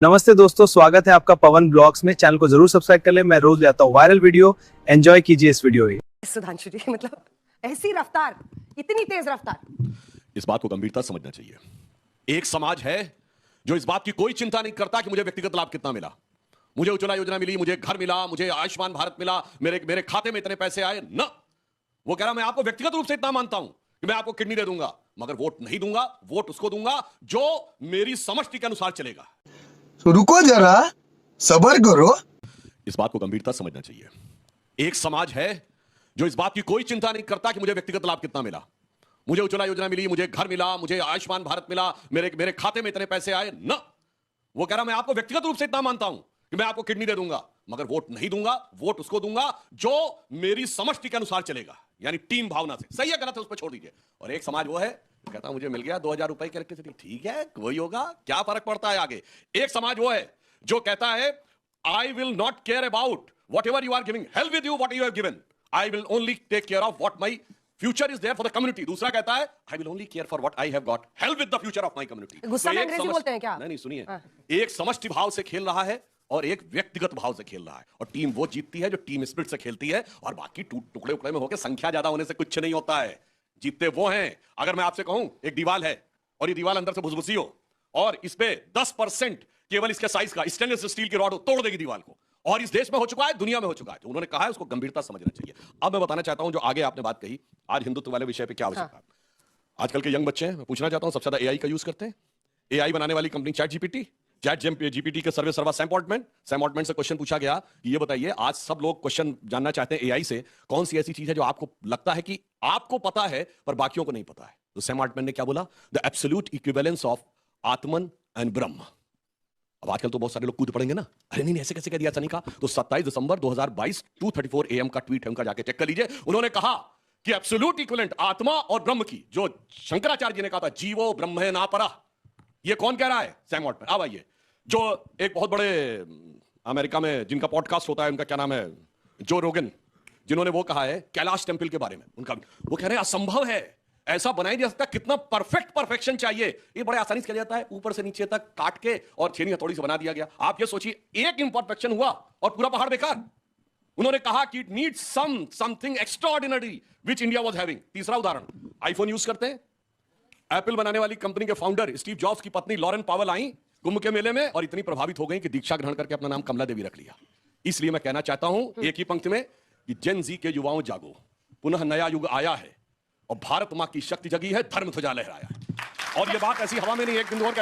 नमस्ते दोस्तों, स्वागत है आपका पवन ब्लॉग्स में। चैनल को जरूर सब्सक्राइब कर लें। मैं रोज लाता हूँ वायरल वीडियो। एंजॉय कीजिए इस वीडियो ही। सुधांशु जी, मतलब ऐसी रफ्तार, इतनी तेज रफ्तार। इस बात को गंभीरता से समझना चाहिए। एक समाज है जो इस बात की कोई चिंता नहीं करता कि मुझे व्यक्तिगत लाभ कितना मिला, मुझे उज्ज्वला योजना मिली, मुझे घर मिला, मुझे आयुष्मान भारत मिला, मेरे खाते में इतने पैसे आए ना। वो कह रहा मैं आपको व्यक्तिगत रूप से इतना मानता हूं कि मैं आपको किडनी दे दूंगा, मगर वोट नहीं दूंगा। वोट उसको दूंगा जो मेरी समष्टि के अनुसार चलेगा। तो रुको जरा, सब्र करो। इस बात को गंभीरता से समझना चाहिए। एक समाज है जो इस बात की कोई चिंता नहीं करता कि मुझे व्यक्तिगत लाभ कितना मिला, मुझे उज्ज्वला योजना मिली, मुझे घर मिला, मुझे आयुष्मान भारत मिला, मेरे खाते में इतने पैसे आए ना। वो कह रहा मैं आपको व्यक्तिगत रूप से इतना मानता हूं कि मैं आपको किडनी दे दूंगा, मगर वोट नहीं दूंगा। वोट उसको दूंगा जो मेरी समष्टि के अनुसार चलेगा, यानी टीम भावना से। सही है गलत है उस पर छोड़ दीजिए। और एक समाज वो है कहता मुझे मिल गया 2000 रुपए की इलेक्ट्रिसिटी, ठीक है वही होगा, क्या फर्क पड़ता है आगे। एक समाज वो है जो कहता है I will not care about whatever you are giving, help with you what you have given, I will only take care of what my future is there for the community. दूसरा कहता है I will only care for what I have got, help with the future of my community. गुस्सा में अंग्रेजी बोलते हैं क्या? नहीं सुनिए, एक समष्टि भाव से खेल रहा है और एक व्यक्तिगत भाव से खेल रहा है। और टीम वो जीतती है जो टीम स्पिरिट से खेलती है, और बाकी टुकड़े उकड़े में होकर संख्या ज्यादा होने से कुछ नहीं होता है। जीतते वो हैं। अगर मैं आपसे कहूं एक दीवार है और ये दीवार अंदर से भुसभुसी हो और इस पे 10% केवल इसके साइज का स्टेनलेस स्टील की रॉड तोड़ देगी दीवार को, और इस देश में हो चुका है, दुनिया में हो चुका है। तो उन्होंने कहा है उसको गंभीरता समझना चाहिए। अब मैं बताना चाहता हूं जो आगे आपने बात कही, आज हिंदुत्व वाले विषय पे क्या आवश्यकता है। आजकल के यंग बच्चे हैं, मैं पूछना चाहता हूं सबसे ज्यादा एआई का यूज करते हैं। एआई बनाने वाली कंपनी चैट जीपीटी के सर्वे सर्वा सैम ऑल्टमैन से क्वेश्चन पूछा गया कि ये बताइए, आज सब लोग क्वेश्चन जानना चाहते हैं एआई से, कौन सी ऐसी चीज है जो आपको लगता है कि आपको पता है पर बाकियों को नहीं पता है। तो सैम ऑल्टमैन ने क्या बोला, the absolute equivalence of Atman and ब्रह्म। अब आजकल तो बहुत सारे लोग कूद पड़ेंगे ना, अरे नहीं ऐसे कैसे कह दिया, ऐसा नहीं कहा। तो 27 दिसंबर 2022 2:34 AM का ट्वीट है उनका, जाके चेक कर लीजिए। उन्होंने कहा कि एब्सोल्यूट इक्विवेलेंट आत्मा और ब्रह्म की, जो शंकराचार्य जी ने कहा था जीवो ब्रह्मे ना परा, ये कौन कह रहा है? Sam Altman. अब आइए, जो एक बहुत बड़े अमेरिका में जिनका पॉडकास्ट होता है, उनका क्या नाम है, जो रोगन, जिन्होंने वो कहा है कैलाश टेंपल के बारे में, उनका वो कह रहे हैं असंभव है, ऐसा बनाया जा सकता, कितना परफेक्शन चाहिए। ये बड़े आसानी से किया जाता है, ऊपर से नीचे तक काट के और छेनी हथौड़ी से बना दिया गया। आप ये सोचिए, एक इंपरफेक्शन हुआ और पूरा पहाड़ बेकार। उन्होंने कहा कि it needs something extraordinary which India was having. तीसरा उदाहरण, आईफोन यूज करते हैं, एप्पल बनाने वाली कंपनी के फाउंडर स्टीव जॉब्स की पत्नी लॉरेन पावेल आई कुंभ के मेले में और इतनी प्रभावित हो गई कि दीक्षा ग्रहण करके अपना नाम कमला देवी रख लिया। इसलिए मैं कहना चाहता हूं एक ही पंक्ति में कि जेन जी के युवाओं जागो, पुनः नया युग आया है और भारत मां की शक्ति जगी है, धर्म ध्वजा लहराया है। और ये बात ऐसी हवा में नहीं, एक बिंदु और कहता